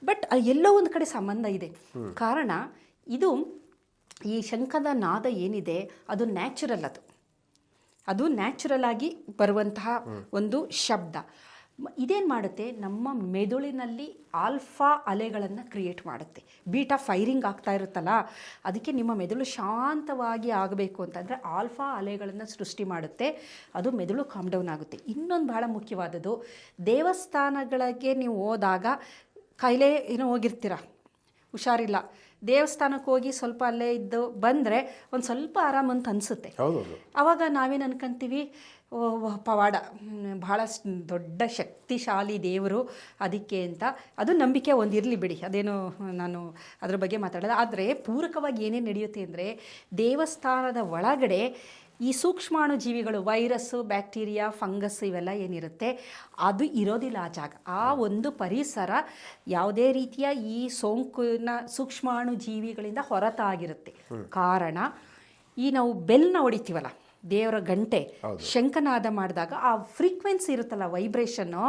ಬಟ್ ಎಲ್ಲೋ ಒಂದು ಕಡೆ ಸಂಬಂಧ ಇದೆ. ಕಾರಣ ಇದು, ಈ ಶಂಖದ ನಾದ ಏನಿದೆ ಅದು ನ್ಯಾಚುರಲ್, ಅದು ನ್ಯಾಚುರಲ್ ಆಗಿ ಬರುವಂತಹ ಒಂದು ಶಬ್ದ. ಇದೇನು ಮಾಡುತ್ತೆ, ನಮ್ಮ ಮೆದುಳಿನಲ್ಲಿ ಆಲ್ಫಾ ಅಲೆಗಳನ್ನು ಕ್ರಿಯೇಟ್ ಮಾಡುತ್ತೆ. ಬೀಟಾ ಫೈರಿಂಗ್ ಆಗ್ತಾ ಇರುತ್ತಲ್ಲ, ಅದಕ್ಕೆ ನಿಮ್ಮ ಮೆದುಳು ಶಾಂತವಾಗಿ ಆಗಬೇಕು ಅಂತಂದರೆ ಆಲ್ಫಾ ಅಲೆಗಳನ್ನು ಸೃಷ್ಟಿ ಮಾಡುತ್ತೆ. ಅದು ಮೆದುಳು ಕಾಮ್ ಡೌನ್ ಆಗುತ್ತೆ. ಇನ್ನೊಂದು ಬಹಳ ಮುಖ್ಯವಾದದ್ದು, ದೇವಸ್ಥಾನಗಳಿಗೆ ನೀವು ಹೋದಾಗ ಕಾಯಿಲೆ ಏನೋ ಹೋಗಿರ್ತೀರ, ಹುಷಾರಿಲ್ಲ, ದೇವಸ್ಥಾನಕ್ಕೆ ಹೋಗಿ ಸ್ವಲ್ಪ ಅಲ್ಲೇ ಇದ್ದು ಬಂದರೆ ಒಂದು ಸ್ವಲ್ಪ ಆರಾಮಂತ ಅನಿಸುತ್ತೆ. ಆವಾಗ ನಾವೇನು ಅನ್ಕೊಂತೀವಿ, ಪವಾಡ, ಭಾಳ ದೊಡ್ಡ ಶಕ್ತಿಶಾಲಿ ದೇವರು ಅದಕ್ಕೆ ಅಂತ. ಅದು ನಂಬಿಕೆ ಒಂದಿರಲಿ ಬಿಡಿ, ಅದೇನು ನಾನು ಅದ್ರ ಬಗ್ಗೆ ಮಾತಾಡೋದು. ಆದರೆ ಪೂರಕವಾಗಿ ಏನೇನು ನಡೆಯುತ್ತೆ ಅಂದರೆ, ದೇವಸ್ಥಾನದ ಒಳಗಡೆ ಈ ಸೂಕ್ಷ್ಮಾಣು ಜೀವಿಗಳು, ವೈರಸ್ಸು, ಬ್ಯಾಕ್ಟೀರಿಯಾ, ಫಂಗಸ್ ಇವೆಲ್ಲ ಏನಿರುತ್ತೆ ಅದು ಇರೋದಿಲ್ಲ ಆ ಜಾಗ. ಆ ಒಂದು ಪರಿಸರ ಯಾವುದೇ ರೀತಿಯ ಈ ಸೋಂಕಿನ ಸೂಕ್ಷ್ಮಾಣು ಜೀವಿಗಳಿಂದ ಹೊರತಾಗಿರುತ್ತೆ. ಕಾರಣ, ಈ ನಾವು ಬೆಲ್ನ ಹೊಡಿತೀವಲ್ಲ, ದೇವರ ಗಂಟೆ ಶಂಖನಾದ ಮಾಡಿದಾಗ ಆ ಫ್ರೀಕ್ವೆನ್ಸಿ ಇರುತ್ತಲ್ಲ, ವೈಬ್ರೇಷನ್ನು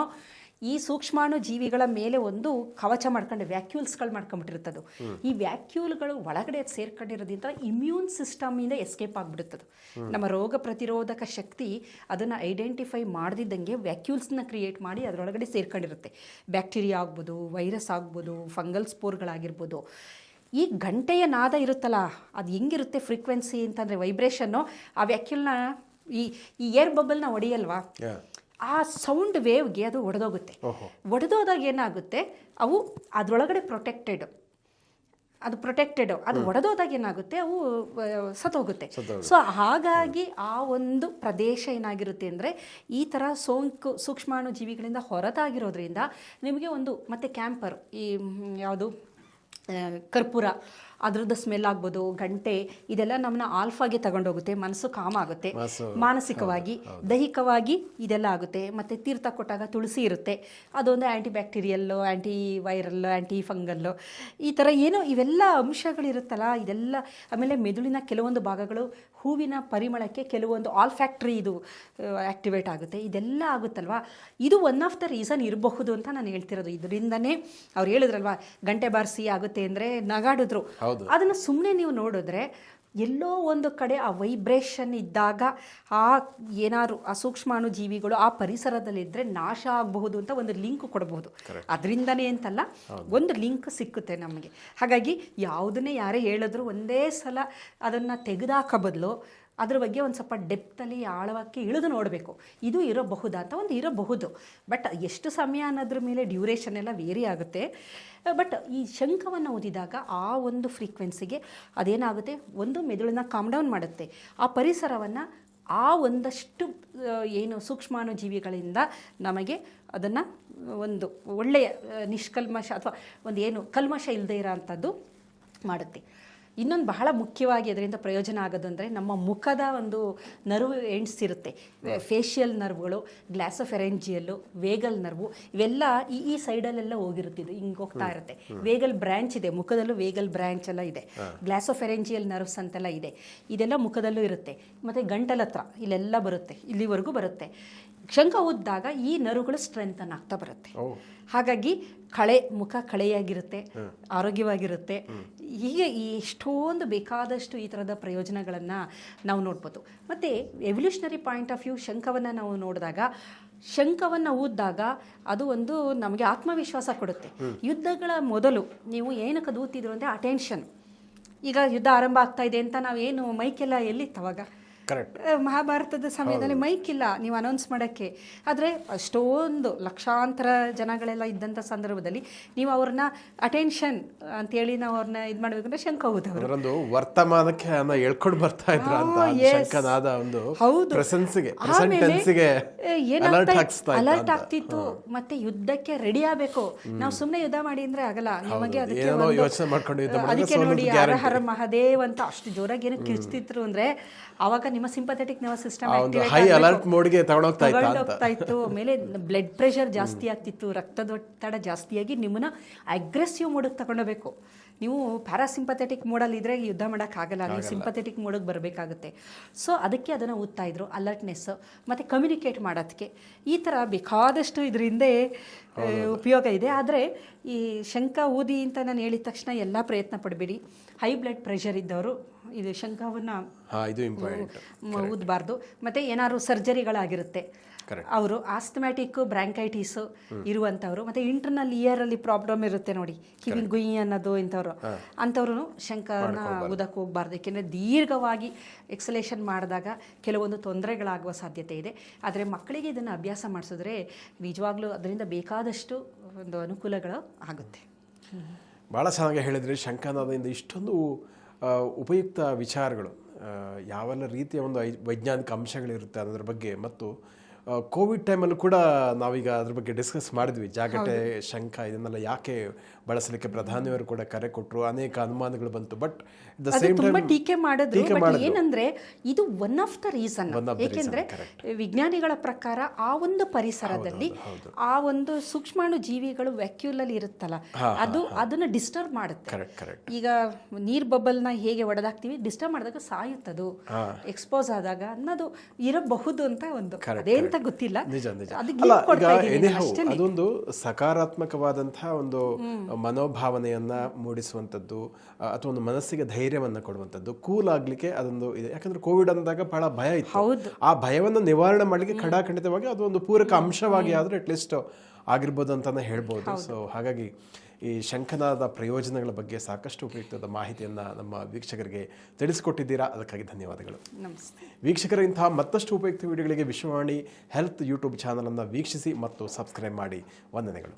ಈ ಸೂಕ್ಷ್ಮಾಣು ಜೀವಿಗಳ ಮೇಲೆ ಒಂದು ಕವಚ ಮಾಡ್ಕೊಂಡು ವ್ಯಾಕ್ಯೂಲ್ಸ್ಗಳು ಮಾಡ್ಕೊಂಡ್ಬಿಟ್ಟಿರ್ತದೆ. ಈ ವ್ಯಾಕ್ಯೂಲ್ಗಳು ಒಳಗಡೆ ಸೇರ್ಕೊಂಡಿರೋದ್ರಿಂದ ಇಮ್ಯೂನ್ ಸಿಸ್ಟಮಿಂದ ಎಸ್ಕೇಪ್ ಆಗಿಬಿಡುತ್ತದೆ. ನಮ್ಮ ರೋಗ ಪ್ರತಿರೋಧಕ ಶಕ್ತಿ ಅದನ್ನು ಐಡೆಂಟಿಫೈ ಮಾಡದಿದ್ದಂಗೆ ವ್ಯಾಕ್ಯೂಲ್ಸ್ನ ಕ್ರಿಯೇಟ್ ಮಾಡಿ ಅದರೊಳಗಡೆ ಸೇರ್ಕೊಂಡಿರುತ್ತೆ. ಬ್ಯಾಕ್ಟೀರಿಯಾ ಆಗ್ಬೋದು, ವೈರಸ್ ಆಗ್ಬೋದು, ಫಂಗಲ್ ಸ್ಪೋರ್ಗಳಾಗಿರ್ಬೋದು. ಈ ಗಂಟೆಯ ನಾದ ಇರುತ್ತಲ್ಲ, ಅದು ಹೆಂಗಿರುತ್ತೆ ಫ್ರೀಕ್ವೆನ್ಸಿ ಅಂತಂದರೆ ವೈಬ್ರೇಷನ್ನು, ಆ ವ್ಯಾಕ್ಯೂಲ್ನ ಈ ಏರ್ ಬಬಲ್ನ ಹೊಡೆಯಲ್ವಾ, ಆ ಸೌಂಡ್ ವೇವ್ಗೆ ಅದು ಒಡೆದೋಗುತ್ತೆ. ಒಡೆದೋದಾಗ ಏನಾಗುತ್ತೆ, ಅವು ಅದರೊಳಗಡೆ ಪ್ರೊಟೆಕ್ಟೆಡ್, ಅದು ಒಡೆದೋದಾಗ ಏನಾಗುತ್ತೆ, ಅವು ಸತ್ತೋಗುತ್ತೆ. ಸೊ ಹಾಗಾಗಿ ಆ ಒಂದು ಪ್ರದೇಶ ಏನಾಗಿರುತ್ತೆ ಅಂದರೆ ಈ ಥರ ಸೂಕ್ಷ್ಮಾಣು ಜೀವಿಗಳಿಂದ ಹೊರತಾಗಿರೋದ್ರಿಂದ ನಿಮಗೆ ಒಂದು ಮತ್ತೆ ಕ್ಯಾಂಪರ್, ಈ ಯಾವುದು ಕರ್ಪೂರ, ಅದ್ರದ್ದು ಸ್ಮೆಲ್ ಆಗ್ಬೋದು, ಗಂಟೆ, ಇದೆಲ್ಲ ನಮ್ಮನ್ನ ಆಲ್ಫಾಗೆ ತಗೊಂಡೋಗುತ್ತೆ. ಮನಸ್ಸು ಕಾಮ ಆಗುತ್ತೆ, ಮಾನಸಿಕವಾಗಿ, ದೈಹಿಕವಾಗಿ ಇದೆಲ್ಲ ಆಗುತ್ತೆ. ಮತ್ತು ತೀರ್ಥ ಕೊಟ್ಟಾಗ ತುಳಸಿ ಇರುತ್ತೆ, ಅದೊಂದು ಆ್ಯಂಟಿ ಬ್ಯಾಕ್ಟೀರಿಯಲ್ಲು, ಆ್ಯಂಟಿ ವೈರಲ್ಲು, ಆ್ಯಂಟಿ ಫಂಗಲ್ಲು, ಈ ಥರ ಏನೋ ಇವೆಲ್ಲ ಅಂಶಗಳಿರುತ್ತಲ್ಲ ಇದೆಲ್ಲ. ಆಮೇಲೆ ಮೆದುಳಿನ ಕೆಲವೊಂದು ಭಾಗಗಳು ಹೂವಿನ ಪರಿಮಳಕ್ಕೆ ಕೆಲವೊಂದು ಆಲ್ಫ್ಯಾಕ್ಟ್ರಿ ಇದು ಆ್ಯಕ್ಟಿವೇಟ್ ಆಗುತ್ತೆ. ಇದೆಲ್ಲ ಆಗುತ್ತಲ್ವ, ಇದು ಒನ್ ಆಫ್ ದ ರೀಸನ್ ಇರಬಹುದು ಅಂತ ನಾನು ಹೇಳ್ತಿರೋದು. ಇದರಿಂದನೇ ಅವ್ರು ಹೇಳಿದ್ರಲ್ವ, ಗಂಟೆ ಬಾರಿಸಿ ಆಗುತ್ತೆ ಅಂದರೆ ನಗಾಡಿದ್ರು. ಅದನ್ನು ಸುಮ್ಮನೆ ನೀವು ನೋಡಿದ್ರೆ ಎಲ್ಲೋ ಒಂದು ಕಡೆ ಆ ವೈಬ್ರೇಷನ್ ಇದ್ದಾಗ ಆ ಏನಾದ್ರು ಆ ಸೂಕ್ಷ್ಮಾಣು ಜೀವಿಗಳು ಆ ಪರಿಸರದಲ್ಲಿದ್ದರೆ ನಾಶ ಆಗಬಹುದು ಅಂತ ಒಂದು ಲಿಂಕ್ ಕೊಡಬಹುದು. ಅದರಿಂದನೇ ಅಂತಲ್ಲ, ಒಂದು ಲಿಂಕ್ ಸಿಕ್ಕುತ್ತೆ ನಮಗೆ. ಹಾಗಾಗಿ ಯಾವುದನ್ನೇ ಯಾರೇ ಹೇಳಿದ್ರು ಒಂದೇ ಸಲ ಅದನ್ನು ತೆಗೆದಾಕ ಬದಲು ಅದ್ರ ಬಗ್ಗೆ ಒಂದು ಸ್ವಲ್ಪ ಡೆಪ್ತಲ್ಲಿ ಆಳವಾಗಿ ಇಳಿದು ನೋಡಬೇಕು. ಇದು ಇರಬಹುದಾ ಅಂತ, ಒಂದು ಇರಬಹುದು, ಬಟ್ ಎಷ್ಟು ಸಮಯ ಅನ್ನೋದ್ರ ಮೇಲೆ ಡ್ಯೂರೇಷನ್ ಎಲ್ಲ ವೇರಿ ಆಗುತ್ತೆ. ಬಟ್ ಈ ಶಂಖವನ್ನು ಓದಿದಾಗ ಆ ಒಂದು ಫ್ರೀಕ್ವೆನ್ಸಿಗೆ ಅದೇನಾಗುತ್ತೆ, ಒಂದು ಮೆದುಳನ್ನ ಕಾಮ್ ಡೌನ್ ಮಾಡುತ್ತೆ. ಆ ಪರಿಸರವನ್ನು ಆ ಒಂದಷ್ಟು ಏನು ಸೂಕ್ಷ್ಮಾಣು ಜೀವಿಗಳಿಂದ ನಮಗೆ ಅದನ್ನು ಒಂದು ಒಳ್ಳೆಯ ನಿಷ್ಕಲ್ಮಶ ಅಥವಾ ಒಂದು ಏನು ಕಲ್ಮಶ ಇಲ್ಲದೆ ಇರೋ ಅಂಥದ್ದು ಮಾಡುತ್ತೆ. ಇನ್ನೊಂದು ಬಹಳ ಮುಖ್ಯವಾಗಿ ಅದರಿಂದ ಪ್ರಯೋಜನ ಆಗೋದು ಅಂದರೆ ನಮ್ಮ ಮುಖದ ಒಂದು ನರ್ವ್ ಎಂಡ್ಸ್ ಇರುತ್ತೆ, ಫೇಶಿಯಲ್ ನರ್ವ್ಗಳು, ಗ್ಲಾಸೋಫೆರೆಂಜಿಯಲ್ಲು, ವೇಗಲ್ ನರ್ವು, ಇವೆಲ್ಲ ಈ ಸೈಡಲ್ಲೆಲ್ಲ ಹೋಗಿರುತ್ತಿದ್ದು ಹಿಂಗೆ ಹೋಗ್ತಾ ಇರುತ್ತೆ. ವೇಗಲ್ ಬ್ರ್ಯಾಂಚ್ ಇದೆ, ಮುಖದಲ್ಲೂ ವೇಗಲ್ ಬ್ರ್ಯಾಂಚ್ ಎಲ್ಲ ಇದೆ. ಗ್ಲಾಸೋಫೆರೆಂಜಿಯಲ್ ನರ್ವ್ಸ್ ಅಂತೆಲ್ಲ ಇದೆ, ಇದೆಲ್ಲ ಮುಖದಲ್ಲೂ ಇರುತ್ತೆ. ಮತ್ತು ಗಂಟಲ ಹತ್ರ ಇಲ್ಲೆಲ್ಲ ಬರುತ್ತೆ, ಇಲ್ಲಿವರೆಗೂ ಬರುತ್ತೆ. ಶಂಖ ಊದಿದಾಗ ಈ ನರುಗಳು ಸ್ಟ್ರೆಂಥನ್ ಆಗ್ತಾ ಬರುತ್ತೆ. ಹಾಗಾಗಿ ಮುಖ ಕಳೆಯಾಗಿರುತ್ತೆ, ಆರೋಗ್ಯವಾಗಿರುತ್ತೆ. ಹೀಗೆ ಎಷ್ಟೊಂದು ಬೇಕಾದಷ್ಟು ಈ ಥರದ ಪ್ರಯೋಜನಗಳನ್ನು ನಾವು ನೋಡ್ಬೋದು. ಮತ್ತು ಎವಲ್ಯೂಷನರಿ ಪಾಯಿಂಟ್ ಆಫ್ ವ್ಯೂ ಶಂಖವನ್ನು ನಾವು ನೋಡಿದಾಗ, ಶಂಖವನ್ನು ಊದಿದಾಗ ಅದು ಒಂದು ನಮಗೆ ಆತ್ಮವಿಶ್ವಾಸ ಕೊಡುತ್ತೆ. ಯುದ್ಧಗಳ ಮೊದಲು ನೀವು ಏನಕ್ಕೆ ಊದ್ತಿದ್ರು ಅಂದರೆ ಅಟೆನ್ಷನ್. ಈಗ ಯುದ್ಧ ಆರಂಭ ಆಗ್ತಾ ಇದೆ ಅಂತ ನಾವೇನು ಮೈಕೆಲ್ಲ ಎಲ್ಲಿತ್ತು ಅವಾಗ, ಮಹಾಭಾರತದ ಸಮಯದಲ್ಲಿ ಮೈಕ್ ಇಲ್ಲ ನೀವು ಅನೌನ್ಸ್ ಮಾಡೋಕ್ಕೆ. ಆದರೆ ಅಷ್ಟೊಂದು ಲಕ್ಷಾಂತರ ಜನಗಳೆಲ್ಲ ಇದ್ದಂಥ ಸಂದರ್ಭದಲ್ಲಿ ನೀವು ಅವ್ರನ್ನ ಅಟೆನ್ಷನ್ ಅಂತೇಳಿ ನಾವು ಅವ್ರನ್ನ ಇದು ಮಾಡಬೇಕಂದ್ರೆ ಶಂಖ ಊದವರು ವರ್ತಮಾನಕ್ಕೆ ಹೇಳ್ಕೊಂಡು ಬರ್ತಾ ಇದ್ರು ಅಂತ ಶಂಖನಾದ ಒಂದು ಹೌದು. ಅಲರ್ಟ್ ಆಗ್ತಿತ್ತು. ಮತ್ತೆ ಯುದ್ಧಕ್ಕೆ ರೆಡಿ ಆಗಬೇಕು. ನಾವು ಸುಮ್ಮನೆ ಯುದ್ಧ ಮಾಡಿ ಅಂದ್ರೆ ಆಗಲ್ಲ ನಿಮಗೆ. ಅದಕ್ಕೆ ನೋಡಿ ಹರ ಹರ ಮಹಾದೇವ್ ಅಂತ ಅಷ್ಟು ಜೋರಾಗಿ ಏನು ಕಿರ್ಚ್ತಿದ್ರು ಅಂದ್ರೆ ಆವಾಗ ನಿಮ್ಮ ಸಿಂಪಥೆಟಿಕ್ ನರ್ವಸ್ ಸಿಸ್ಟಮ್ ತಗೊಂಡೋಗ್ತಾ ಇತ್ತು. ಆಮೇಲೆ ಬ್ಲಡ್ ಪ್ರೆಷರ್ ಜಾಸ್ತಿ ಆಗ್ತಿತ್ತು, ರಕ್ತದೊತ್ತಡ ಜಾಸ್ತಿಯಾಗಿ ನಿಮ್ಮನ್ನ ಅಗ್ರೆಸಿವ್ ಮೋಡಕ್ಕೆ ತಗೊಂಡೋಗ್ಬೇಕು. ನೀವು ಪ್ಯಾರಾಸಿಂಪಥೆಟಿಕ್ ಮೋಡಲ್ಲಿ ಇದ್ರೆ ಯುದ್ಧ ಮಾಡೋಕ್ಕಾಗಲ್ಲ, ನೀವು ಸಿಂಪಥೆಟಿಕ್ ಮೋಡಕ್ಕೆ ಬರಬೇಕಾಗುತ್ತೆ. ಸೊ ಅದಕ್ಕೆ ಅದನ್ನು ಓದ್ತಾ ಇದ್ರು, ಅಲರ್ಟ್ನೆಸ್ ಮತ್ತು ಕಮ್ಯುನಿಕೇಟ್ ಮಾಡೋದಕ್ಕೆ. ಈ ಥರ ಬೇಕಾದಷ್ಟು ಇದರಿಂದ ಉಪಯೋಗ ಇದೆ. ಆದರೆ ಈ ಶಂಖ ಊದಿ ಅಂತ ನಾನು ಹೇಳಿದ ತಕ್ಷಣ ಎಲ್ಲ ಪ್ರಯತ್ನ ಪಡಬೇಡಿ. ಹೈ ಬ್ಲಡ್ ಪ್ರೆಷರ್ ಇದ್ದವರು ಇದು ಶಂಖವನ್ನು ಊದಬಾರ್ದು. ಮತ್ತು ಏನಾದ್ರು ಸರ್ಜರಿಗಳಾಗಿರುತ್ತೆ ಅವರು, ಆಸ್ಥಮ್ಯಾಟಿಕ್ಕು, ಬ್ರಾಂಕೈಟಿಸು ಇರುವಂಥವ್ರು, ಮತ್ತು ಇಂಟರ್ನಲ್ ಇಯರಲ್ಲಿ ಪ್ರಾಬ್ಲಮ್ ಇರುತ್ತೆ ನೋಡಿ, ಕಿವಿ ಗುಯಿ ಅನ್ನೋದು ಅಂಥವ್ರು ಶಂಖನ ಊದಕ್ಕೆ ಹೋಗಬಾರ್ದು. ಏಕೆಂದರೆ ದೀರ್ಘವಾಗಿ ಎಕ್ಸಲೇಷನ್ ಮಾಡಿದಾಗ ಕೆಲವೊಂದು ತೊಂದರೆಗಳಾಗುವ ಸಾಧ್ಯತೆ ಇದೆ. ಆದರೆ ಮಕ್ಕಳಿಗೆ ಇದನ್ನು ಅಭ್ಯಾಸ ಮಾಡಿಸಿದ್ರೆ ನಿಜವಾಗ್ಲೂ ಅದರಿಂದ ಬೇಕಾದಷ್ಟು ಒಂದು ಅನುಕೂಲಗಳು ಆಗುತ್ತೆ. ಭಾಳ ಚೆನ್ನಾಗಿ ಹೇಳಿದ್ರಿ. ಶಂಖನಾದದಿಂದ ಇಷ್ಟೊಂದು ಉಪಯುಕ್ತ ವಿಚಾರಗಳು, ಯಾವೆಲ್ಲ ರೀತಿಯ ಒಂದು ವೈಜ್ಞಾನಿಕ ಅಂಶಗಳಿರುತ್ತೆ ಅನ್ನೋದ್ರ ಬಗ್ಗೆ, ಮತ್ತು ಕೋವಿಡ್ ಟೈಮಲ್ಲೂ ಕೂಡ ನಾವೀಗ ಅದ್ರ ಬಗ್ಗೆ ಡಿಸ್ಕಸ್ ಮಾಡಿದ್ವಿ. ಜಾಗಟೆ, ಶಂಖ ಇದನ್ನೆಲ್ಲ ಯಾಕೆ ಬಳಸಲಿಕ್ಕೆ ಪ್ರಧಾನಿಯವರು ಕೂಡ ಕರೆ ಕೊಟ್ಟರು, ಅನೇಕ ಅನುಮಾನಗಳು ಬಂತು. ಬಟ್ ದ ಸೇಮ್ ತುಂಬಾ ಟೈಮ್ ಟೀಕೆ ಮಾಡಿದ್ರು. ಬಟ್ ಏನಂದ್ರೆ ಇದು ಒನ್ ಆಫ್ ದ ರೀಸನ್. ಏಕೆಂದ್ರೆ ವಿಜ್ಞಾನಿಗಳ ಪ್ರಕಾರ ಆ ಒಂದು ಪರಿಸರದಲ್ಲಿ ಆ ಒಂದು ಸೂಕ್ಷ್ಮಾಣು ಜೀವಿಗಳು ವ್ಯಾಕ್ಯೂಲ್ ಅಲ್ಲಿ ಇರುತ್ತಲ್ಲ, ಅದನ್ನ ಡಿಸ್ಟರ್ಬ್ ಮಾಡುತ್ತೆ. ಈಗ ನೀರ್ ಬಬಲ್ನ ಹೇಗೆ ಒಡೆದಾಕ್ತಿವಿ, ಡಿಸ್ಟರ್ಬ್ ಮಾಡಿದಾಗ ಸಾಯುತ್ತದು, ಎಕ್ಸ್ಪೋಸ್ ಆದಾಗ ಅನ್ನೋದು ಇರಬಹುದು ಅಂತ ಒಂದು, ಅದೇಂತ ಗೊತ್ತಿಲ್ಲ. ಅದೊಂದು ಸಕಾರಾತ್ಮಕವಾದಂತಹ ಒಂದು ಮನೋಭಾವನೆಯನ್ನ ಮೂಡಿಸುವಂಥದ್ದು ಅಥವಾ ಒಂದು ಮನಸ್ಸಿಗೆ ಧೈರ್ಯವನ್ನ ಕೊಡುವಂಥದ್ದು, ಕೂಲ್ ಆಗ್ಲಿಕ್ಕೆ ಅದೊಂದು ಇದೆ. ಯಾಕಂದ್ರೆ ಕೋವಿಡ್ ಅಂದಾಗ ಬಹಳ ಭಯ ಇತ್ತು. ಆ ಭಯವನ್ನು ನಿವಾರಣೆ ಮಾಡಲಿಕ್ಕೆ ಖಡಾಖಂಡಿತವಾಗಿ ಅದು ಒಂದು ಪೂರಕ ಅಂಶವಾಗಿ ಆದ್ರೆ ಅಟ್ಲೀಸ್ಟ್ ಆಗಿರ್ಬೋದು ಅಂತಾನೆ ಹೇಳ್ಬೋದು. ಸೊ ಹಾಗಾಗಿ ಈ ಶಂಖನಾದ ಪ್ರಯೋಜನಗಳ ಬಗ್ಗೆ ಸಾಕಷ್ಟು ಉಪಯುಕ್ತವಾದ ಮಾಹಿತಿಯನ್ನು ನಮ್ಮ ವೀಕ್ಷಕರಿಗೆ ತಿಳಿಸಿಕೊಟ್ಟಿದ್ದೀರಾ, ಅದಕ್ಕಾಗಿ ಧನ್ಯವಾದಗಳು. ನಮಸ್ತೆ ವೀಕ್ಷಕರ, ಇಂತಹ ಮತ್ತಷ್ಟು ಉಪಯುಕ್ತ ವಿಡಿಯೋಗಳಿಗೆ ವಿಶ್ವವಾಣಿ ಹೆಲ್ತ್ ಯೂಟ್ಯೂಬ್ ಚಾನಲನ್ನು ವೀಕ್ಷಿಸಿ ಮತ್ತು ಸಬ್ಸ್ಕ್ರೈಬ್ ಮಾಡಿ. ವಂದನೆಗಳು.